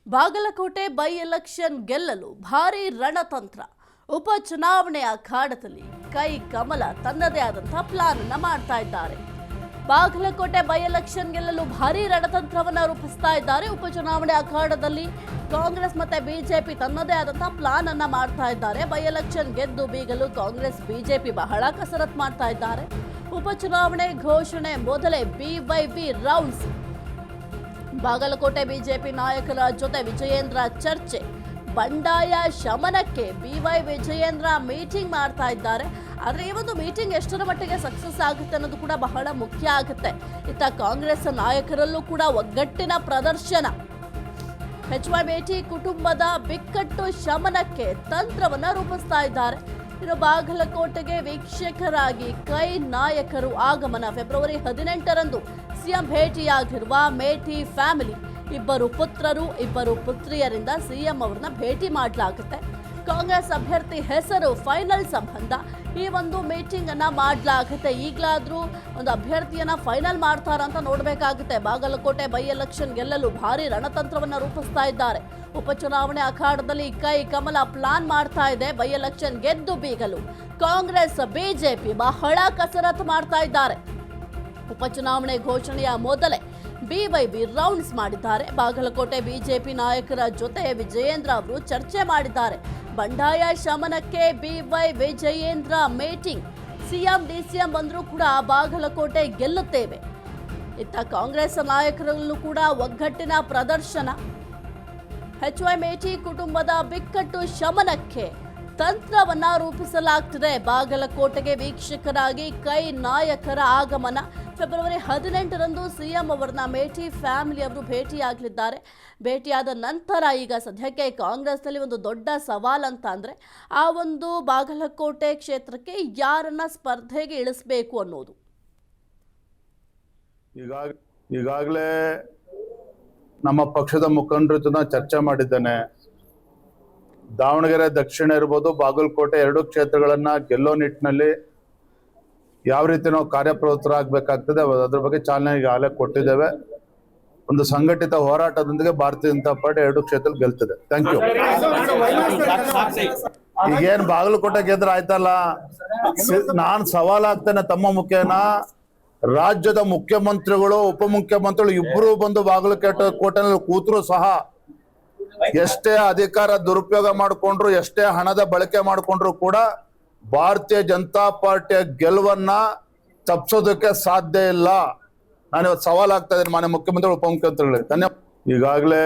Bagalkot by election ಗೆಲ್ಲಲು ಭಾರೀ ರಣತಂತ್ರ. ಉಪಚುನಾವಣೆ ಅಖಾಡದಲ್ಲಿ ಕೈ ಕಮಲ ತನ್ನದೇ ಆದಂತಹ ಪ್ಲಾನ್ ಅನ್ನು ಮಾಡ್ತಾ ಇದ್ದಾರೆ. ಬಾಗಲಕೋಟೆ ಬೈ ಎಲೆಕ್ಷನ್ ಗೆಲ್ಲಲು ಭಾರೀ ರಣತಂತ್ರವನ್ನ ರೂಪಿಸ್ತಾ ಇದ್ದಾರೆ. ಉಪಚುನಾವಣೆ ಅಖಾಡದಲ್ಲಿ ಕಾಂಗ್ರೆಸ್ ಮತ್ತೆ ಬಿಜೆಪಿ ತನ್ನದೇ ಆದಂತಹ ಪ್ಲಾನ್ ಅನ್ನ ಮಾಡ್ತಾ ಇದ್ದಾರೆ. ಬೈ ಎಲೆಕ್ಷನ್ ಗೆದ್ದು ಬೀಗಲು ಕಾಂಗ್ರೆಸ್ ಬಿಜೆಪಿ ಬಹಳ ಕಸರತ್ತು ಮಾಡ್ತಾ ಇದ್ದಾರೆ. ಉಪಚುನಾವಣೆ ಘೋಷಣೆ ಮೊದಲೇ BYB ರೌಂಡ್ಸ್. ಬಾಗಲಕೋಟೆ ಬಿಜೆಪಿ ನಾಯಕರ ಜೊತೆ ವಿಜಯೇಂದ್ರ ಚರ್ಚೆ. ಬಂಡಾಯ ಶಮನಕ್ಕೆ BY ವಿಜಯೇಂದ್ರ ಮೀಟಿಂಗ್ ಮಾಡ್ತಾ ಇದ್ದಾರೆ. ಆದರೆ ಈ ಒಂದು ಮೀಟಿಂಗ್ ಎಷ್ಟರ ಮಟ್ಟಿಗೆ ಸಕ್ಸಸ್ ಆಗುತ್ತೆ ಅನ್ನೋದು ಕೂಡ ಬಹಳ ಮುಖ್ಯ ಆಗುತ್ತೆ. ಇತ್ತ ಕಾಂಗ್ರೆಸ್ ನಾಯಕರಲ್ಲೂ ಕೂಡ ಒಗ್ಗಟ್ಟಿನ ಪ್ರದರ್ಶನ. HY ಮೇಟಿ ಕುಟುಂಬದ ಬಿಕ್ಕಟ್ಟು ಶಮನಕ್ಕೆ ತಂತ್ರವನ್ನ ರೂಪಿಸ್ತಾ ಇದ್ದಾರೆ. ಇನ್ನು ಬಾಗಲಕೋಟೆಗೆ ವೀಕ್ಷಕರಾಗಿ ಕೈ ನಾಯಕರು ಆಗಮನ. ಫೆಬ್ರವರಿ 18ರಂದು ಸಿಎಂ ಭೇಟಿಯಾಗಿರುವ ಮೇಟಿ ಫ್ಯಾಮಿಲಿ, ಇಬ್ಬರು ಪುತ್ರರು ಇಬ್ಬರು ಪುತ್ರಿಯರಿಂದ ಸಿಎಂ ಅವರನ್ನ ಭೇಟಿ ಮಾಡಲಾಗುತ್ತೆ. ಕಾಂಗ್ರೆಸ್ ಅಭ್ಯರ್ಥಿ ಹೆಸರು ಫೈನಲ್ ಸಂಬಂಧ ಈ ಒಂದು ಮೀಟಿಂಗ್ ಅನ್ನ ಮಾಡಲಾಗುತ್ತೆ. ಈಗಲಾದ್ರೂ ಒಂದು ಅಭ್ಯರ್ಥಿಯನ್ನ ಫೈನಲ್ ಮಾಡ್ತಾರಂತ ನೋಡಬೇಕಾಗುತ್ತೆ. ಬಾಗಲಕೋಟೆ ಬೈ ಎಲೆಕ್ಷನ್ ಗೆಲ್ಲಲು ಭಾರಿ ರಣತಂತ್ರವನ್ನ ರೂಪಿಸ್ತಾ ಇದ್ದಾರೆ. ಉಪಚುನಾವಣೆ ಅಖಾಡದಲ್ಲಿ ಕೈ ಕಮಲ ಪ್ಲಾನ್ ಮಾಡ್ತಾ ಇದೆ. ಬೈ ಎಲೆಕ್ಷನ್ ಗೆದ್ದು ಬೀಗಲು ಕಾಂಗ್ರೆಸ್ ಬಿಜೆಪಿ ಬಹಳ ಕಸರತ್ತು ಮಾಡ್ತಾ ಇದ್ದಾರೆ. ಉಪಚುನಾವಣೆ ಘೋಷಣೆಯ ಮೊದಲೇ BYB ರೌಂಡ್ಸ್ ಮಾಡಿದ್ದಾರೆ. ಬಾಗಲಕೋಟೆ ಬಿಜೆಪಿ ನಾಯಕರ ಜೊತೆ ವಿಜಯೇಂದ್ರ ಅವರು ಚರ್ಚೆ ಮಾಡಿದ್ದಾರೆ. ಬಂಡಾಯ ಶಮನಕ್ಕೆ BY Vijayendra meeting. CM DCM ಬಂದರೂ ಕೂಡ ಬಾಗಲಕೋಟೆ ಗೆಲ್ಲುತ್ತೇವೆ. ಇತ್ತ ಕಾಂಗ್ರೆಸ್ ನಾಯಕರಲ್ಲೂ ಕೂಡ ಒಗ್ಗಟ್ಟಿನ ಪ್ರದರ್ಶನ. HY ಮೇಟಿ ಕುಟುಂಬದ ಬಿಕ್ಕಟ್ಟು ಶಮನಕ್ಕೆ ತಂತ್ರವನ್ನ ರೂಪಿಸಲಾಗ್ತಿದೆ. ಬಾಗಲಕೋಟೆಗೆ ವೀಕ್ಷಕರಾಗಿ ಕೈ ನಾಯಕರ ಆಗಮನ. ಫೆಬ್ರವರಿ 18ರಂದು ಸಿಎಂ ಅವರನ್ನ ಮೇಟಿ ಫ್ಯಾಮಿಲಿ ಅವರು ಭೇಟಿಯಾಗಲಿದ್ದಾರೆ. ಭೇಟಿಯಾದ ನಂತರ ಈಗ ಸದ್ಯಕ್ಕೆ ಕಾಂಗ್ರೆಸ್ನಲ್ಲಿ ಒಂದು ದೊಡ್ಡ ಸವಾಲ್ ಅಂತ ಅಂದ್ರೆ ಆ ಒಂದು ಬಾಗಲಕೋಟೆ ಕ್ಷೇತ್ರಕ್ಕೆ ಯಾರನ್ನ ಸ್ಪರ್ಧೆಗೆ ಇಳಿಸಬೇಕು ಅನ್ನೋದು. ಈಗಾಗಲೇ ನಮ್ಮ ಪಕ್ಷದ ಮುಖಂಡರ ಜೊತೆ ಚರ್ಚೆ ಮಾಡಿದ್ದೇನೆ. ದಾವಣಗೆರೆ ದಕ್ಷಿಣ ಇರ್ಬೋದು, ಬಾಗಲಕೋಟೆ ಎರಡು ಕ್ಷೇತ್ರಗಳನ್ನ ಗೆಲ್ಲೋ ನಿಟ್ಟಿನಲ್ಲಿ ಯಾವ ರೀತಿ ನಾವು ಕಾರ್ಯಪ್ರವೃತ್ತರಾಗಬೇಕಾಗ್ತದೆ ಅದ್ರ ಬಗ್ಗೆ ಚಾಲನೆ ಈಗಾಗಲೇ ಕೊಟ್ಟಿದ್ದೇವೆ. ಒಂದು ಸಂಘಟಿತ ಹೋರಾಟದೊಂದಿಗೆ ಭಾರತೀಯ ಜನತಾ ಪಾರ್ಟಿ ಎರಡು ಕ್ಷೇತ್ರ ಗೆಲ್ತದೆ. Thank you. ಈಗೇನು ಬಾಗಲಕೋಟೆ ಗೆದ್ರೆ ಆಯ್ತಲ್ಲ, ನಾನ್ ಸವಾಲಾಗ್ತೇನೆ ತಮ್ಮ ಮುಖೇನ. ರಾಜ್ಯದ ಮುಖ್ಯಮಂತ್ರಿಗಳು ಉಪಮುಖ್ಯಮಂತ್ರಿಗಳು ಇಬ್ರು ಬಂದು ಬಾಗಲಕೋಟೆನಲ್ಲಿ ಕೂತರು ಸಹ ಎಷ್ಟೇ ಅಧಿಕಾರ ದುರುಪಯೋಗ ಮಾಡಿಕೊಂಡ್ರು, ಎಷ್ಟೇ ಹಣದ ಬಳಕೆ ಮಾಡಿಕೊಂಡ್ರು ಕೂಡ ಭಾರತೀಯ ಜನತಾ ಪಾರ್ಟಿಯ ಗೆಲುವನ್ನ ತಪ್ಪಿಸೋದಕ್ಕೆ ಸಾಧ್ಯ ಇಲ್ಲ. ನಾನು ಇವತ್ತು ಸವಾಲಾಗ್ತಾ ಇದ್ದೀನಿ ಮಾನ್ಯ ಮುಖ್ಯಮಂತ್ರಿ ಉಪಮುಖ್ಯಮಂತ್ರಿಗಳಿಗೆ. ಧನ್ಯವಾದ. ಈಗಾಗಲೇ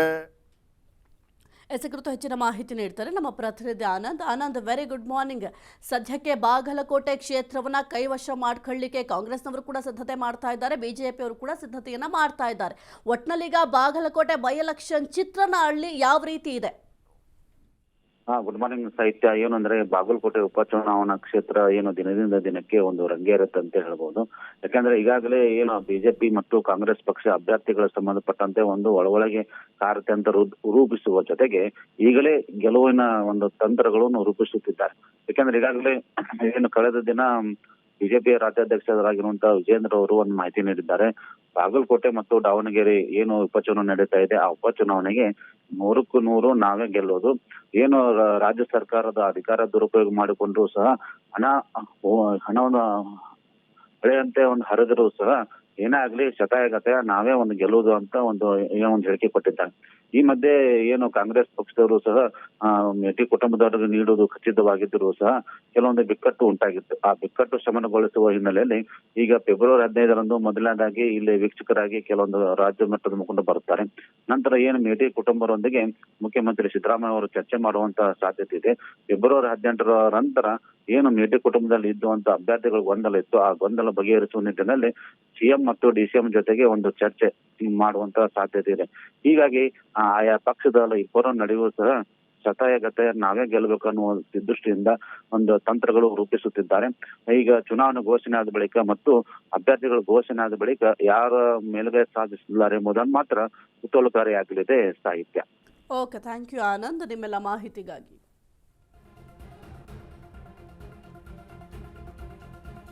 ಕುರಿತು ಹೆಚ್ಚಿನ ಮಾಹಿತಿ ನೀಡ್ತಾರೆ ನಮ್ಮ ಪ್ರತಿನಿಧಿ Anand. Anand, very good morning. ಸದ್ಯಕ್ಕೆ ಬಾಗಲಕೋಟೆ ಕ್ಷೇತ್ರವನ್ನ ಕೈವಶ ಮಾಡ್ಕೊಳ್ಳಿಕ್ಕೆ ಕಾಂಗ್ರೆಸ್ನವರು ಕೂಡ ಸಿದ್ಧತೆ ಮಾಡ್ತಾ ಇದ್ದಾರೆ, ಬಿಜೆಪಿ ಅವರು ಕೂಡ ಸಿದ್ಧತೆಯನ್ನ ಮಾಡ್ತಾ ಇದ್ದಾರೆ. ಒಟ್ನಲ್ಲೀಗ ಬಾಗಲಕೋಟೆ ಬೈ ಎಲೆಕ್ಷನ್ ಚಿತ್ರಣ ಹಳ್ಳಿ ಯಾವ ರೀತಿ ಇದೆ? ಗುಡ್ ಮಾರ್ನಿಂಗ್ ಸಾಹಿತ್ಯ. ಏನಂದ್ರೆ ಬಾಗಲಕೋಟೆ ಉಪಚುನಾವಣಾ ಕ್ಷೇತ್ರ ಏನು ದಿನದಿಂದ ದಿನಕ್ಕೆ ಒಂದು ರಂಗೇರುತ್ತೆ ಅಂತ ಹೇಳ್ಬೋದು. ಯಾಕಂದ್ರೆ ಈಗಾಗಲೇ ಏನು ಬಿಜೆಪಿ ಮತ್ತು ಕಾಂಗ್ರೆಸ್ ಪಕ್ಷ ಅಭ್ಯರ್ಥಿಗಳ ಸಂಬಂಧಪಟ್ಟಂತೆ ಒಂದು ಒಳಗೆ ಕಾರ್ಯತಂತ್ರ ರೂಪಿಸುವ ಜೊತೆಗೆ ಈಗಲೇ ಗೆಲುವಿನ ಒಂದು ತಂತ್ರಗಳನ್ನು ರೂಪಿಸುತ್ತಿದ್ದಾರೆ. ಯಾಕಂದ್ರೆ ಈಗಾಗಲೇ ಏನು ಕಳೆದ ದಿನ ಬಿಜೆಪಿಯ ರಾಜ್ಯಾಧ್ಯಕ್ಷರಾಗಿರುವಂತಹ ವಿಜೇಂದ್ರ ಅವರು ಒಂದು ಮಾಹಿತಿ ನೀಡಿದ್ದಾರೆ. ಬಾಗಲಕೋಟೆ ಮತ್ತು ದಾವಣಗೆರೆ ಏನು ಉಪಚುನಾವಣೆ ನಡೀತಾ ಇದೆ, ಆ ಉಪಚುನಾವಣೆಗೆ 100ಕ್ಕೂ 100 ನಾವೇ ಗೆಲ್ಲೋದು. ಏನು ರಾಜ್ಯ ಸರ್ಕಾರದ ಅಧಿಕಾರ ದುರುಪಯೋಗ ಮಾಡಿಕೊಂಡ್ರು ಸಹ ಹಣವನ್ನು ಬೆಳೆಯಂತೆ ಒಂದು ಹರಿದರೂ ಸಹ ಏನೇ ಆಗ್ಲಿ ಶತಾಯಗತಾಯ ನಾವೇ ಒಂದು ಗೆಲ್ಲುವುದು ಅಂತ ಒಂದು ಹೇಳಿಕೆ ಕೊಟ್ಟಿದ್ದಾರೆ. ಈ ಮಧ್ಯೆ ಏನು ಕಾಂಗ್ರೆಸ್ ಪಕ್ಷದವರು ಸಹ ಮೇಟಿ ಕುಟುಂಬದವರಿಗೆ ನೀಡುವುದು ಖಚಿತವಾಗಿದ್ದರೂ ಸಹ ಕೆಲವೊಂದು ಬಿಕ್ಕಟ್ಟು ಉಂಟಾಗಿತ್ತು. ಆ ಬಿಕ್ಕಟ್ಟು ಶಮನಗೊಳಿಸುವ ಹಿನ್ನೆಲೆಯಲ್ಲಿ ಈಗ ಫೆಬ್ರವರಿ 15ರಂದು ಮೊದಲನೇದಾಗಿ ಇಲ್ಲಿ ವೀಕ್ಷಕರಾಗಿ ಕೆಲವೊಂದು ರಾಜ್ಯ ಮಟ್ಟದ ಮುಖಂಡ ಬರುತ್ತಾರೆ. ನಂತರ ಏನು ಮೇಟಿ ಕುಟುಂಬರೊಂದಿಗೆ ಮುಖ್ಯಮಂತ್ರಿ ಸಿದ್ದರಾಮಯ್ಯ ಅವರು ಚರ್ಚೆ ಮಾಡುವಂತಹ ಸಾಧ್ಯತೆ ಇದೆ. ಫೆಬ್ರವರಿ 18ರ ನಂತರ ಏನು ಮೇಟಿ ಕುಟುಂಬದಲ್ಲಿ ಇದ್ದುವಂತ ಅಭ್ಯರ್ಥಿಗಳು ಗೊಂದಲ ಇತ್ತು, ಆ ಗೊಂದಲ ಬಗೆಹರಿಸುವ ನಿಟ್ಟಿನಲ್ಲಿ ಸಿಎಂ ಮತ್ತು DCM ಜೊತೆಗೆ ಒಂದು ಚರ್ಚೆ ಮಾಡುವಂತ ಸಾಧ್ಯತೆ ಇದೆ. ಹೀಗಾಗಿ ಆಯಾ ಪಕ್ಷದ ಇಬ್ಬರ ನಡುವೆ ಸಹ ಶತಾಯಗತಾಯ ನಾವೇ ಗೆಲ್ಲಬೇಕು ಅನ್ನುವ ದೃಷ್ಟಿಯಿಂದ ಒಂದು ತಂತ್ರಗಳು ರೂಪಿಸುತ್ತಿದ್ದಾರೆ. ಈಗ ಚುನಾವಣೆ ಘೋಷಣೆ ಆದ ಬಳಿಕ ಮತ್ತು ಅಭ್ಯರ್ಥಿಗಳು ಘೋಷಣೆ ಆದ ಬಳಿಕ ಯಾರ ಮೇಲುಗೈ ಸಾಧಿಸಿದ್ದಾರೆ ಎಂಬುದನ್ನು ಮಾತ್ರ ಕುತೂಹಲಕಾರಿಯಾಗಲಿದೆ ಸಾಹಿತ್ಯ. ಓಕೆ, ಥ್ಯಾಂಕ್ ಯು ಆನಂದ್ ನಿಮ್ಮೆಲ್ಲ ಮಾಹಿತಿಗಾಗಿ.